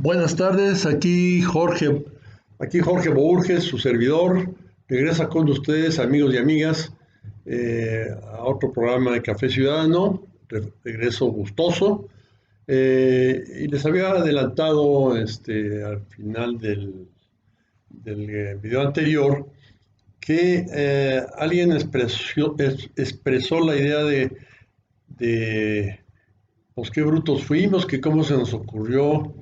Buenas tardes, aquí Jorge Borges, su servidor, regresa con ustedes, amigos y amigas, a otro programa de Café Ciudadano, regreso gustoso, y les había adelantado al final del video anterior que alguien expresó la idea de pues qué brutos fuimos, que cómo se nos ocurrió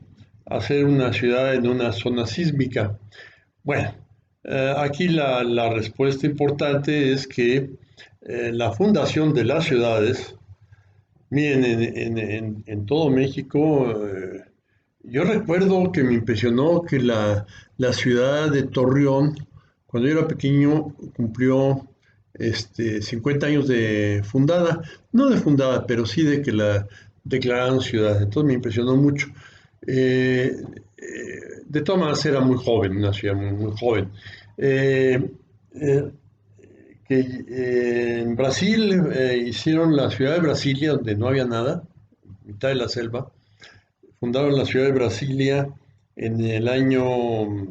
hacer una ciudad en una zona sísmica. Bueno, aquí la respuesta importante es que la fundación de las ciudades, miren, en todo México, yo recuerdo que me impresionó que la ciudad de Torreón, cuando yo era pequeño, cumplió 50 años de fundada, no de fundada, pero sí de que la declararon ciudad. Entonces me impresionó mucho. Eh, de todas maneras era muy joven, una ciudad muy joven. Eh, eh, en Brasil hicieron la ciudad de Brasilia, donde no había nada, mitad de la selva. Fundaron la ciudad de Brasilia en el año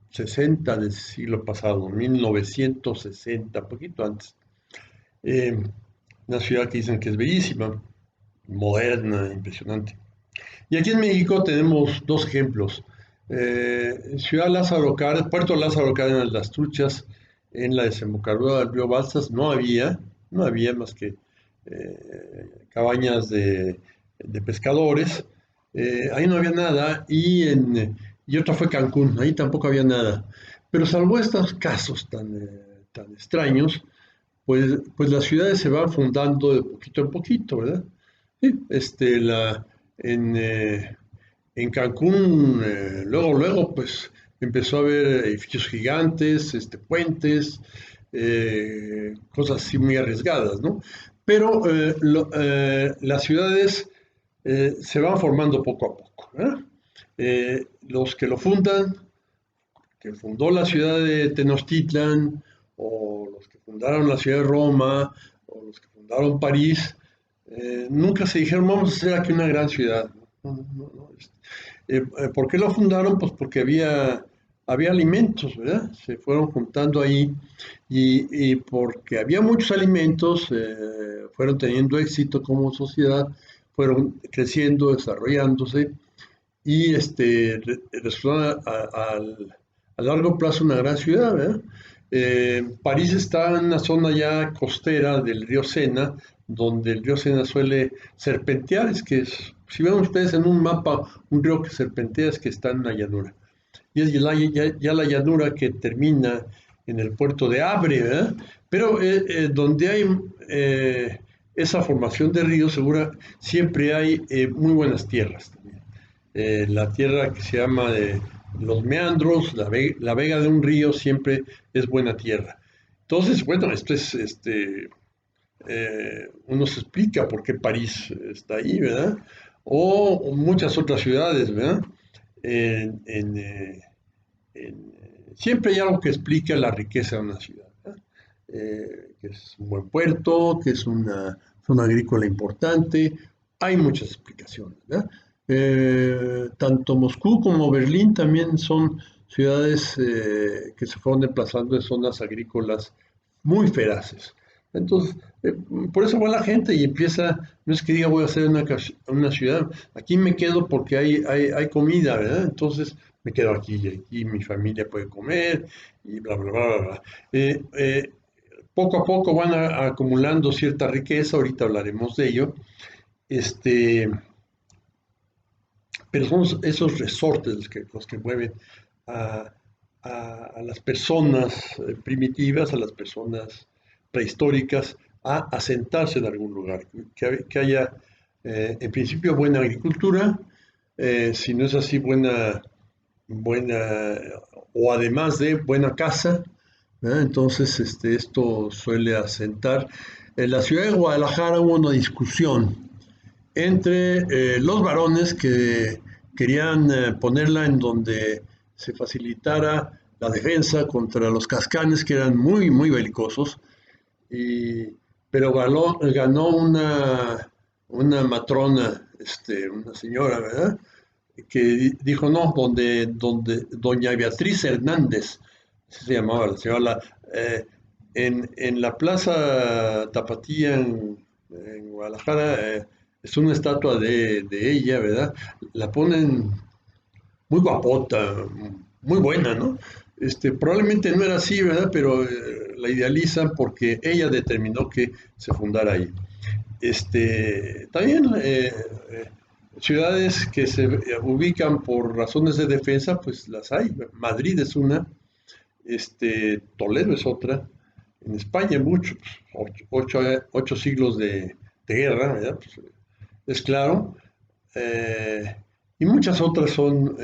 60 del siglo pasado, 1960, poquito antes. Eh, una ciudad que dicen que es bellísima, moderna, impresionante. Y aquí en México tenemos dos ejemplos. Ciudad Lázaro Cárdenas, Puerto Lázaro Cárdenas, Las Truchas, en la desembocadura del río Balsas, no había más que cabañas de pescadores. Ahí no había nada. Y otra fue Cancún, ahí tampoco había nada. Pero salvo estos casos tan extraños, pues las ciudades se van fundando de poquito en poquito, ¿verdad? Sí, en, eh, en Cancún, luego, pues empezó a haber edificios gigantes, puentes, cosas así muy arriesgadas, ¿no? Pero las ciudades se van formando poco a poco, ¿verdad? Los que lo fundan, que fundó la ciudad de Tenochtitlan, o los que fundaron la ciudad de Roma, o los que fundaron París, nunca se dijeron, vamos a hacer aquí una gran ciudad. No, no, no, no. ¿Por qué lo fundaron? Pues porque había alimentos, ¿verdad? Se fueron juntando ahí y porque había muchos alimentos, fueron teniendo éxito como sociedad, fueron creciendo, desarrollándose y resultó a largo plazo una gran ciudad, ¿verdad? París está en una zona ya costera del río Sena, donde el río Sena suele serpentear, si ven ustedes en un mapa un río que serpentea es que está en una llanura. Y es ya la llanura que termina en el puerto de Abre, ¿verdad? Pero donde hay esa formación de ríos, siempre hay muy buenas tierras también. La tierra que se llama de los meandros, la vega de un río siempre es buena tierra. Entonces, bueno, uno se explica por qué París está ahí, ¿verdad? O muchas otras ciudades, ¿verdad? En, en, eh, Siempre hay algo que explica la riqueza de una ciudad, ¿verdad? Que es un buen puerto, que es una zona agrícola importante, hay muchas explicaciones, ¿verdad? Tanto Moscú como Berlín también son ciudades que se fueron desplazando en zonas agrícolas muy feraces. Entonces, por eso va la gente y empieza, no es que diga voy a hacer una ciudad, aquí me quedo porque hay comida, ¿verdad? Entonces me quedo aquí y aquí mi familia puede comer y bla, bla, bla, bla, bla. Poco a poco van acumulando cierta riqueza, ahorita hablaremos de ello, este, pero son esos resortes los que mueven a, a las personas primitivas, a las personas prehistóricas, a asentarse en algún lugar, que haya en principio buena agricultura, si no es así buena o además de buena casa, ¿verdad? Entonces esto suele asentar. En la ciudad de Guadalajara hubo una discusión entre los varones que querían ponerla en donde se facilitara la defensa contra los cascanes que eran muy, muy belicosos, y, pero ganó una matrona, una señora, ¿verdad? dijo, no, donde doña Beatriz Hernández, así se llamaba la señora, en la Plaza Tapatía en Guadalajara, es una estatua de ella, ¿verdad? La ponen muy guapota, muy buena, ¿no? Probablemente no era así, ¿verdad? Pero la idealizan porque ella determinó que se fundara ahí. También ciudades que se ubican por razones de defensa, pues las hay. Madrid es una, Toledo es otra. En España hay muchos, ocho siglos de guerra, ¿verdad? Pues, es claro. eh, y muchas otras son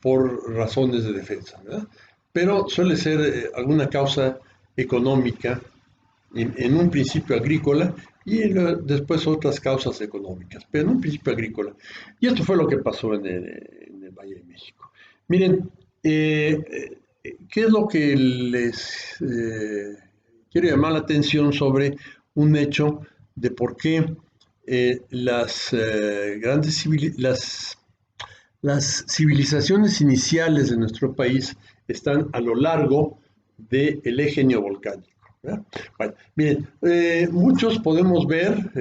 por razones de defensa, ¿verdad? Pero suele ser alguna causa económica, en un principio agrícola, y después otras causas económicas, pero en un principio agrícola. Y esto fue lo que pasó en el Valle de México. Miren, ¿qué es lo que les quiero llamar la atención sobre un hecho de por qué las las civilizaciones iniciales de nuestro país están a lo largo del eje neovolcánico? ¿Verdad? Bueno, miren, muchos podemos ver,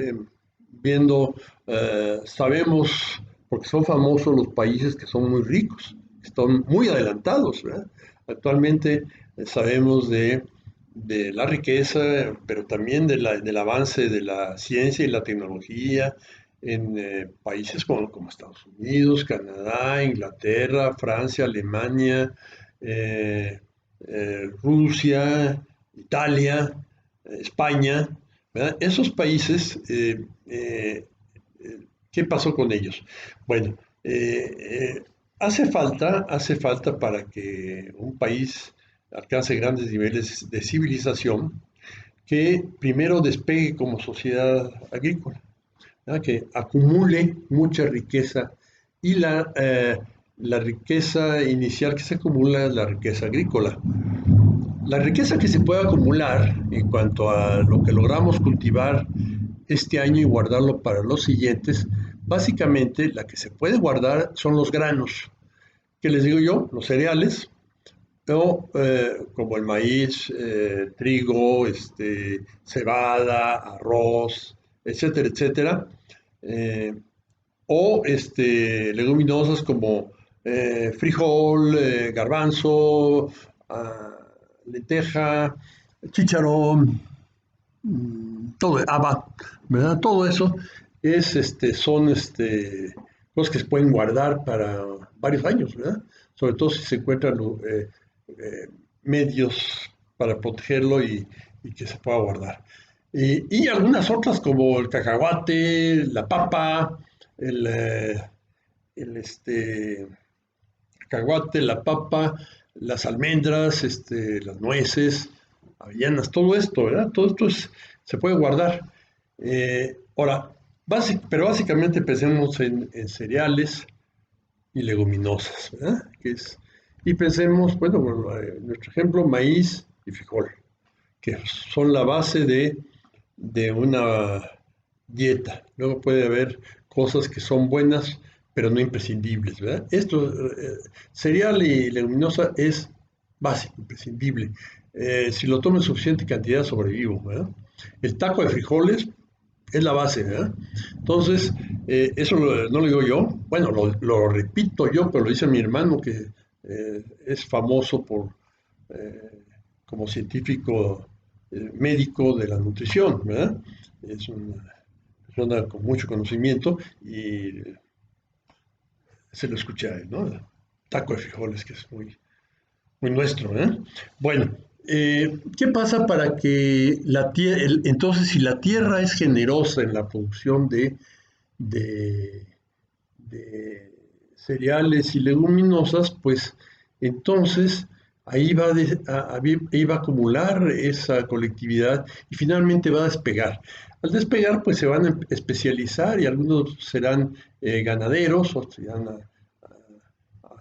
sabemos, porque son famosos los países que son muy ricos, están muy adelantados, ¿verdad? Actualmente sabemos de la riqueza, pero también del avance de la ciencia y la tecnología en países como Estados Unidos, Canadá, Inglaterra, Francia, Alemania, eh, Rusia, Italia, España, ¿verdad? Esos países, ¿qué pasó con ellos? Bueno, hace falta para que un país alcance grandes niveles de civilización, que primero despegue como sociedad agrícola, ¿verdad? Que acumule mucha riqueza y la riqueza inicial que se acumula es la riqueza agrícola. La riqueza que se puede acumular en cuanto a lo que logramos cultivar este año y guardarlo para los siguientes, básicamente la que se puede guardar son los granos. ¿Qué les digo yo? Los cereales, o como el maíz, trigo, cebada, arroz, etcétera, etcétera. Eh, o leguminosas como frijol, garbanzo, lenteja, chicharrón, todo, haba, ¿verdad? Todo eso son cosas que se pueden guardar para varios años, ¿verdad? Sobre todo si se encuentran medios para protegerlo y que se pueda guardar. Y algunas otras como el cacahuate, la papa, el, eh, el cacahuate, la papa, las almendras, las nueces, avellanas, todo esto, ¿verdad? Todo esto se puede guardar. Ahora, pero básicamente pensemos en cereales y leguminosas, ¿verdad? Y pensemos, bueno, nuestro ejemplo, maíz y frijol, que son la base de una dieta. Luego puede haber cosas que son buenas, pero no imprescindibles, ¿verdad? Cereal y leguminosa es básico, imprescindible. Si lo tomo en suficiente cantidad, sobrevivo, ¿verdad? El taco de frijoles es la base, ¿verdad? Entonces, eso no lo digo yo, bueno, lo repito yo, pero lo dice mi hermano, que es famoso eh, como científico médico de la nutrición, ¿verdad? Es una persona con mucho conocimiento y se lo escuché a él, ¿no? Taco de frijoles, que es muy nuestro, ¿eh? Bueno, ¿qué pasa para que entonces si la tierra es generosa en la producción de, de cereales y leguminosas, pues entonces ahí ahí va a acumular esa colectividad y finalmente va a despegar. Al despegar, pues se van a especializar y algunos serán ganaderos, otros irán a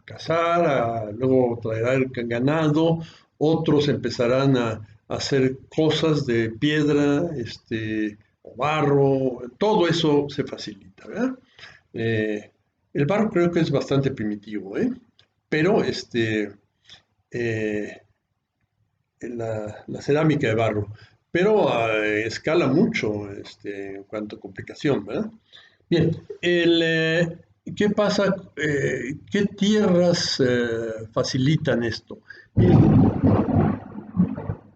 cazar, luego traerán ganado, otros empezarán a hacer cosas de piedra, o barro, todo eso se facilita, ¿verdad? Eh, El barro creo que es bastante primitivo, ¿eh? Pero eh, la cerámica de barro, pero escala mucho en cuanto a complicación, ¿verdad? Bien, ¿qué pasa? ¿Qué tierras facilitan esto?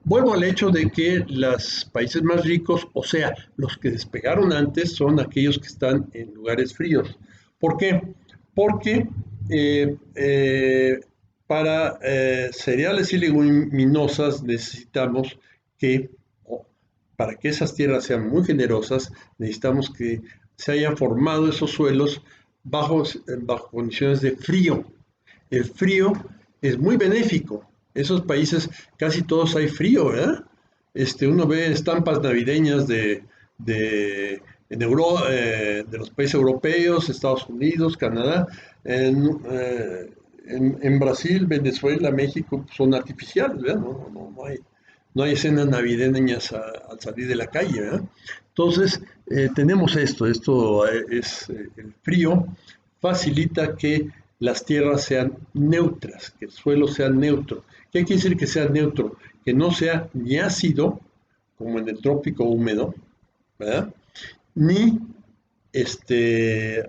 Vuelvo al hecho de que los países más ricos, o sea, los que despegaron antes, son aquellos que están en lugares fríos. ¿Por qué? Porque para cereales y leguminosas necesitamos que, o para que esas tierras sean muy generosas, necesitamos que se hayan formado esos suelos bajo condiciones de frío. El frío es muy benéfico. Esos países, casi todos hay frío, ¿verdad? Uno ve estampas navideñas de los países europeos, Estados Unidos, Canadá. En, eh, en Brasil, Venezuela, México pues, son artificiales, ¿verdad? No hay escenas navideñas al salir de la calle, ¿verdad? Entonces, tenemos esto es el frío facilita que las tierras sean neutras, que el suelo sea neutro. ¿Qué quiere decir que sea neutro? Que no sea ni ácido, como en el trópico húmedo, ¿verdad? Ni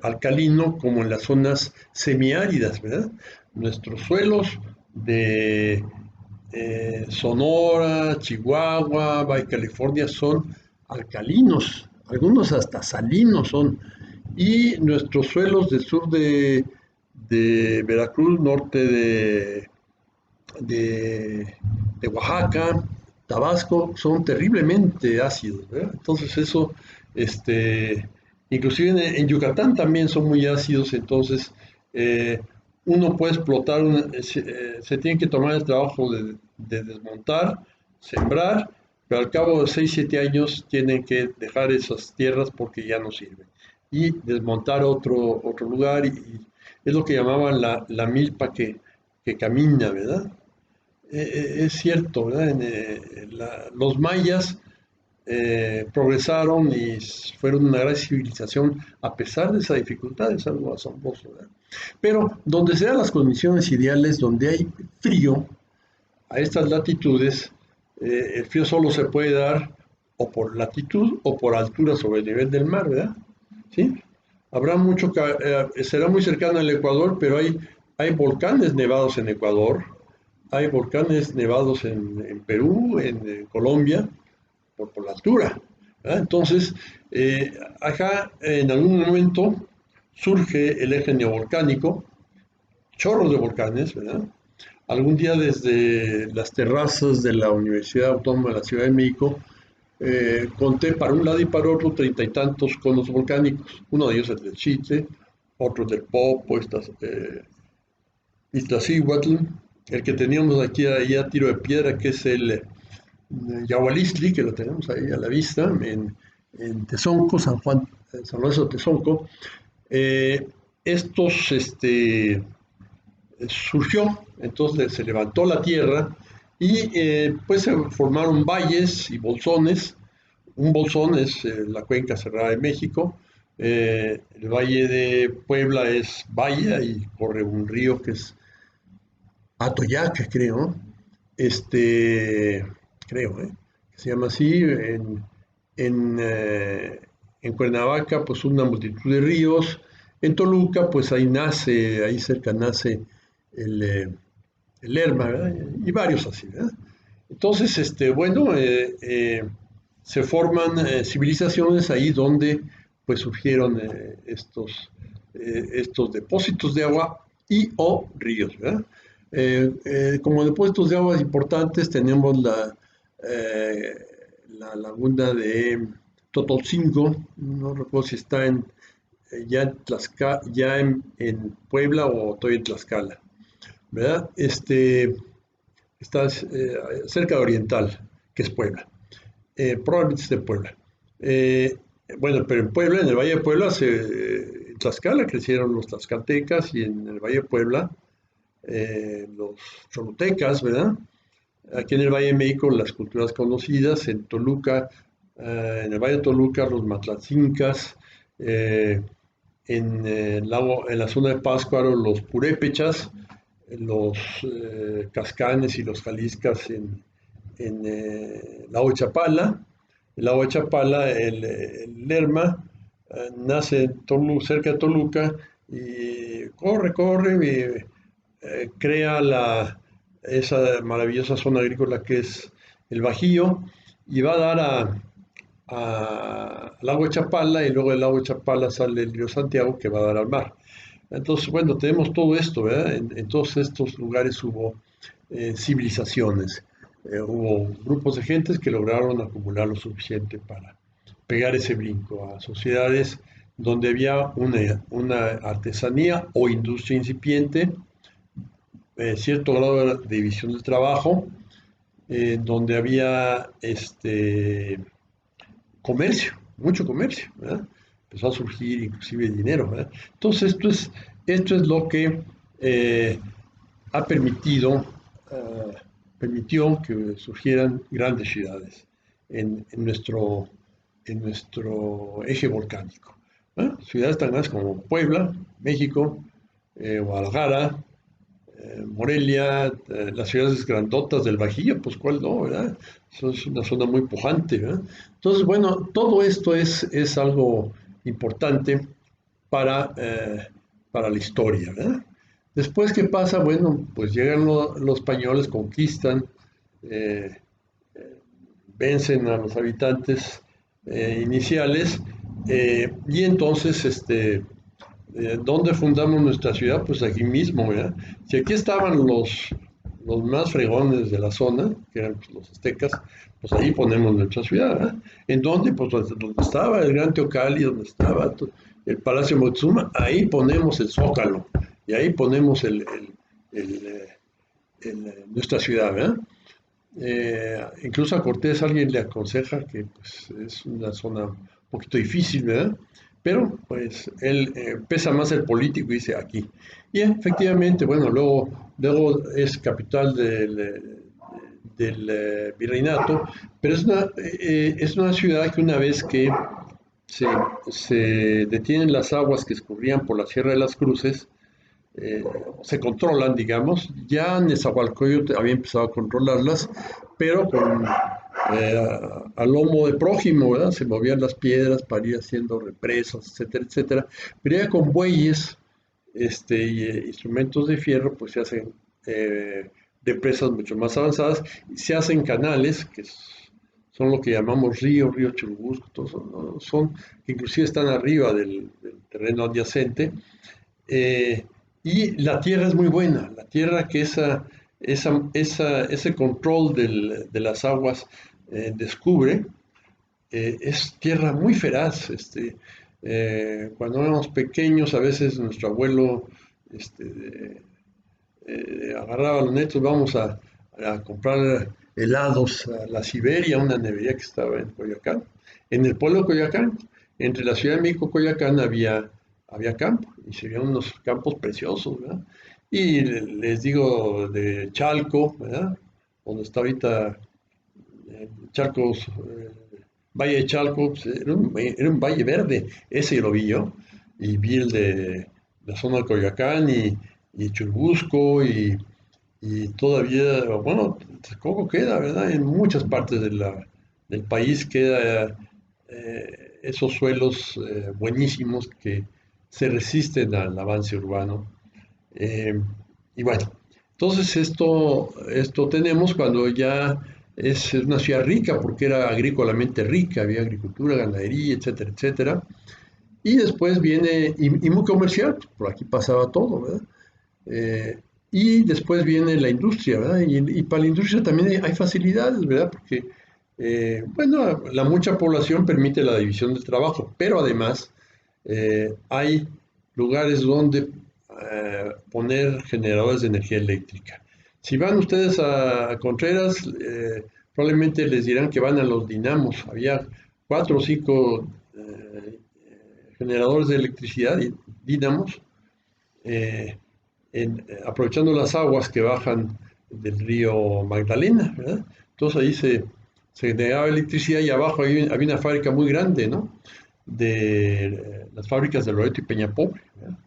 alcalino, como en las zonas semiáridas, ¿verdad? Nuestros suelos de Sonora, Chihuahua, Baja California son alcalinos, algunos hasta salinos son. Y nuestros suelos del sur de Veracruz, norte de, de Oaxaca, Tabasco, son terriblemente ácidos, ¿verdad? Entonces eso, inclusive en Yucatán también son muy ácidos, entonces eh, uno puede explotar, se tiene que tomar el trabajo de desmontar, sembrar, pero al cabo de 6 7 años tienen que dejar esas tierras porque ya no sirven y desmontar otro lugar y es lo que llamaban la milpa que camina, ¿verdad? Es cierto, ¿verdad? Los mayas progresaron y fueron una gran civilización a pesar de esa dificultad, es algo asombroso, ¿verdad? Pero donde sean las condiciones ideales, donde hay frío, a estas latitudes, el frío solo se puede dar o por latitud o por altura sobre el nivel del mar, ¿verdad? ¿Sí? Será muy cercano al Ecuador, pero hay volcanes nevados en Ecuador, hay volcanes nevados en Perú, en Colombia, por la altura, ¿verdad? Entonces, acá en algún momento surge el eje neovolcánico, chorros de volcanes, ¿verdad? Algún día desde las terrazas de la Universidad Autónoma de la Ciudad de México, conté para un lado y para otro 30 y tantos conos volcánicos. Uno de ellos es del Chitle, otro del Popo, Iztaccíhuatl, el que teníamos aquí ahí a tiro de piedra, que es el Yahualistli, que lo tenemos ahí a la vista, en Tezonco, San Juan, San Lorenzo de Tezonco. Estos surgió, entonces se levantó la tierra y pues se formaron valles y bolsones. Un bolsón es la cuenca cerrada de México. El valle de Puebla es Bahía y corre un río que es Atoyac, creo. Este, creo, que se llama así. En, eh, en Cuernavaca, pues una multitud de ríos. En Toluca, pues ahí cerca nace el, eh, el Lerma, ¿verdad? Y varios así, ¿verdad? Entonces, bueno, se forman civilizaciones ahí donde pues surgieron estos depósitos de agua y o ríos, ¿verdad? Como depósitos de agua importantes tenemos eh, la laguna de Totolcingo, no recuerdo si está ya, en Puebla o todavía en Tlaxcala, ¿verdad? Está cerca de Oriental, que es Puebla. Probablemente esté en Puebla. Eh, bueno, pero en Puebla, en el Valle de Puebla, en Tlaxcala crecieron los tlaxcaltecas y en el Valle de Puebla los cholutecas, ¿verdad? Aquí en el Valle de México las culturas conocidas, en Toluca, en el Valle de Toluca los matlatzincas, eh, en la zona de Pátzcuaro los purépechas, los cascanes y los jaliscas en lago de Chapala. El lago de Chapala, el Lerma, nace cerca de Toluca y corre, y, crea esa maravillosa zona agrícola que es el Bajío y va a dar al lago de Chapala y luego del lago de Chapala sale el río Santiago que va a dar al mar. Entonces, bueno, tenemos todo esto, ¿verdad? En todos estos lugares hubo civilizaciones, hubo grupos de gentes que lograron acumular lo suficiente para pegar ese brinco a sociedades donde había una artesanía o industria incipiente, cierto grado de división del trabajo, donde había comercio, mucho comercio, ¿verdad? Empezó a surgir inclusive dinero, ¿verdad? Entonces esto es lo que ha permitió que surgieran grandes ciudades en nuestro eje volcánico, ¿no? Ciudades tan grandes como Puebla, México, Guadalajara, Morelia, las ciudades grandotas del Bajío, pues cuál no, ¿verdad? Eso es una zona muy pujante, ¿verdad? Entonces, bueno, todo esto es algo importante para, eh, para la historia, ¿verdad? Después, ¿qué pasa? Bueno, pues llegan los españoles, conquistan, eh, vencen a los habitantes iniciales y entonces, ¿dónde fundamos nuestra ciudad? Pues aquí mismo, ¿verdad? Si aquí estaban los más fregones de la zona, que eran pues, los aztecas, pues ahí ponemos nuestra ciudad, ¿verdad? ¿En dónde? Pues donde estaba el Gran Teocalli, donde estaba el Palacio Moctezuma, ahí ponemos el Zócalo, y ahí ponemos nuestra ciudad, ¿verdad? Incluso a Cortés alguien le aconseja que pues, es una zona un poquito difícil, ¿verdad? Pero pues él pesa más el político y dice aquí. Y efectivamente, bueno, luego es capital del virreinato, pero es una ciudad que una vez que se, se detienen las aguas que escurrían por la Sierra de las Cruces, eh, se controlan, digamos. Ya Nezahualcóyotl había empezado a controlarlas, pero a lomo de prójimo, ¿verdad? Se movían las piedras para ir haciendo represas, etcétera, etcétera. Pero ya con bueyes y instrumentos de fierro, pues se hacen represas mucho más avanzadas, se hacen canales, son lo que llamamos río Churubusco, todos que inclusive están arriba del terreno adyacente, eh, y la tierra es muy buena, la tierra que ese control de las aguas descubre, es tierra muy feraz. Cuando éramos pequeños, a veces nuestro abuelo agarraba a los netos, vamos a comprar helados a la Siberia, una nevería que estaba en Coyoacán. En el pueblo de Coyoacán, entre la Ciudad de México y Coyoacán, había campo, y se veían unos campos preciosos, ¿verdad? Y les digo de Chalco, ¿verdad? Donde está ahorita Chalco, Valle de Chalco, pues, era un valle verde, ese lo vi yo, y vi el de la zona de Coyoacán y Churubusco y todavía, bueno, Texcoco queda, ¿verdad? En muchas partes del país queda esos suelos buenísimos que se resisten al avance urbano. Eh, y bueno, entonces esto tenemos cuando ya es una ciudad rica, porque era agrícolamente rica, había agricultura, ganadería, etcétera, etcétera. Y después viene, y muy comercial, pues, por aquí pasaba todo, ¿verdad? Eh, y después viene la industria, ¿verdad? Y para la industria también hay facilidades, ¿verdad? Porque, bueno, la mucha población permite la división del trabajo, pero además hay lugares donde poner generadores de energía eléctrica. Si van ustedes a Contreras, probablemente les dirán que van a los dinamos. Había 4 o 5 generadores de electricidad, dínamos, eh, aprovechando las aguas que bajan del río Magdalena, ¿verdad? Entonces ahí se generaba electricidad y abajo había una fábrica muy grande, ¿no? de las fábricas de Loreto y Peñapobre, ¿verdad?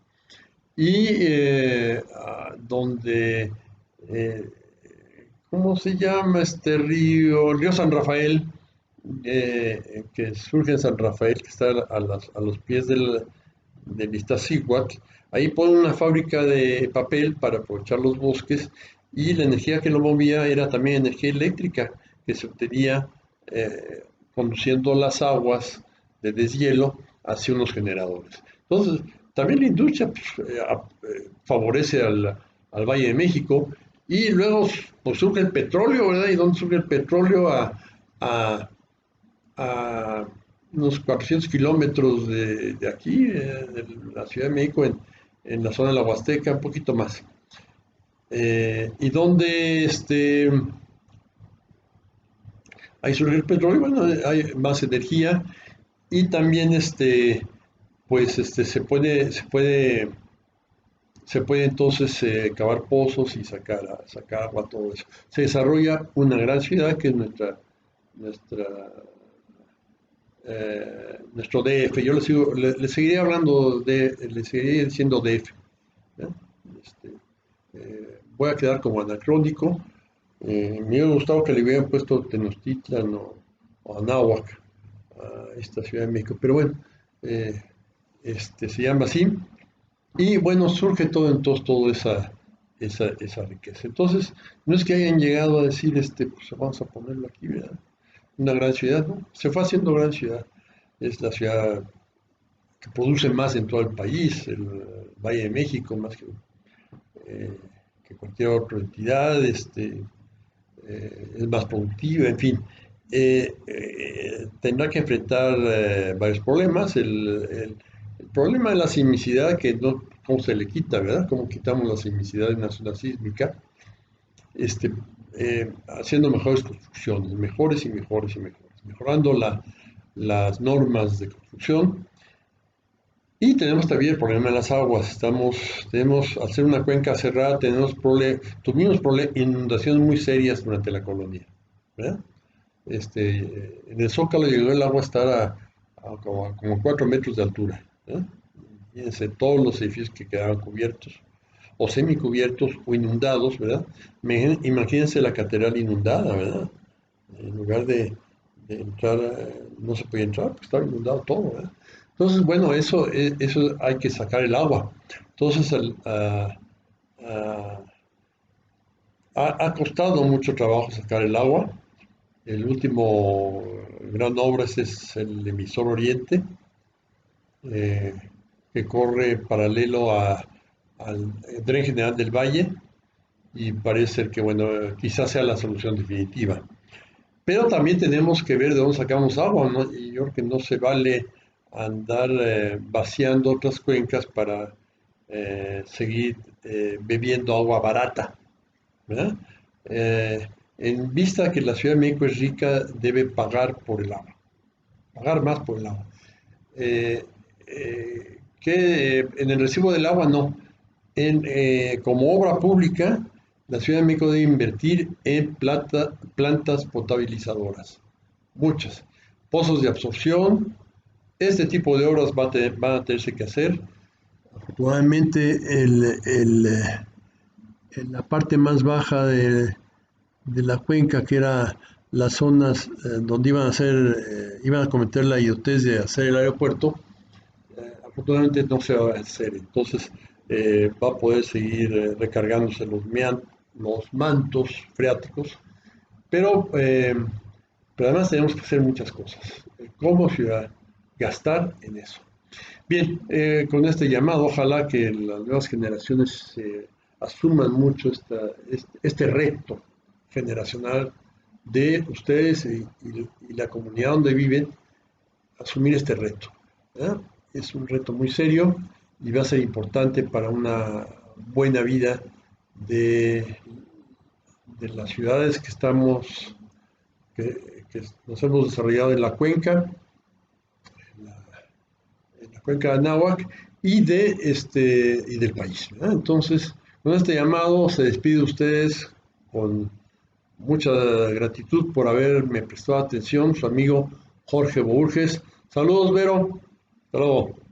Y donde, eh, ¿cómo se llama este río? El río San Rafael, que surge en San Rafael, que está a los pies del Iztaccíhuatl. Ahí ponen una fábrica de papel para aprovechar los bosques y la energía que lo movía era también energía eléctrica que se obtenía conduciendo las aguas de deshielo hacia unos generadores. Entonces, también la industria pues, favorece al Valle de México y luego pues, surge el petróleo, ¿verdad? ¿Y dónde surge el petróleo? A, a unos 400 kilómetros de aquí, de la Ciudad de México, en la zona de la Huasteca, un poquito más. Y donde ahí surge el petróleo, bueno, hay más energía y también pues se puede entonces cavar pozos y sacar agua, todo eso. Se desarrolla una gran ciudad que es nuestra nuestro DF. Yo le seguiré hablando le seguiré diciendo DF. ¿Ya? Este, Voy a quedar como anacrónico. Me hubiera gustado que le hubieran puesto Tenochtitlan o Anáhuac a esta Ciudad de México, pero bueno, eh, se llama así. Y bueno, surge todo entonces toda esa riqueza. Entonces, no es que hayan llegado a decir, pues vamos a ponerlo aquí, ¿verdad? Una gran ciudad, ¿no? Se fue haciendo gran ciudad. Es la ciudad que produce más en todo el país, el Valle de México, más eh, que cualquier otra entidad, es más productiva, en fin. Tendrá que enfrentar varios problemas. El problema de la sismicidad, que no, cómo se le quita, ¿verdad? Cómo quitamos la sismicidad en una zona sísmica, este, haciendo mejores construcciones, mejores y mejores y mejores, mejorando las normas de construcción. Y tenemos también el problema de las aguas. Tenemos, al ser una cuenca cerrada, tuvimos inundaciones muy serias durante la colonia, ¿verdad? En el Zócalo llegó el agua a estar como 4 metros de altura, ¿verdad? Fíjense todos los edificios que quedaban cubiertos, o semicubiertos, o inundados, ¿verdad? Imagínense la catedral inundada, ¿verdad? En lugar de entrar, no se podía entrar porque estaba inundado todo, ¿verdad? Entonces, bueno, eso hay que sacar el agua. Entonces, a- ha costado mucho trabajo sacar el agua. El último gran obra es el emisor Oriente, eh, que corre paralelo al Tren General del Valle y parece ser que, bueno, quizás sea la solución definitiva. Pero también tenemos que ver de dónde sacamos agua, ¿no? Y yo creo que no se vale andar vaciando otras cuencas para seguir bebiendo agua barata, ¿verdad? En vista que la Ciudad de México es rica, debe pagar por el agua, pagar más por el agua. Que en el recibo del agua no. Como obra pública, la Ciudad de México debe invertir en plantas potabilizadoras, muchas, pozos de absorción, este tipo de obras van a tenerse que hacer. Afortunadamente, en la parte más baja de la cuenca, que era las zonas donde iban a cometer la idiotez de hacer el aeropuerto, afortunadamente no se va a hacer. Entonces va a poder seguir recargándose los mantos freáticos, pero además tenemos que hacer muchas cosas como ciudad, gastar en eso. Bien, con este llamado, ojalá que las nuevas generaciones asuman mucho este reto generacional de ustedes y la comunidad donde viven, asumir este reto. ¿Verdad? Es un reto muy serio y va a ser importante para una buena vida de, de las ciudades que nos hemos desarrollado en la cuenca, en la cuenca de Anáhuac y del país, ¿verdad? Entonces, con este llamado se despide de ustedes con mucha gratitud por haberme prestado atención, su amigo Jorge Borges. Saludos, Vero. Hasta luego.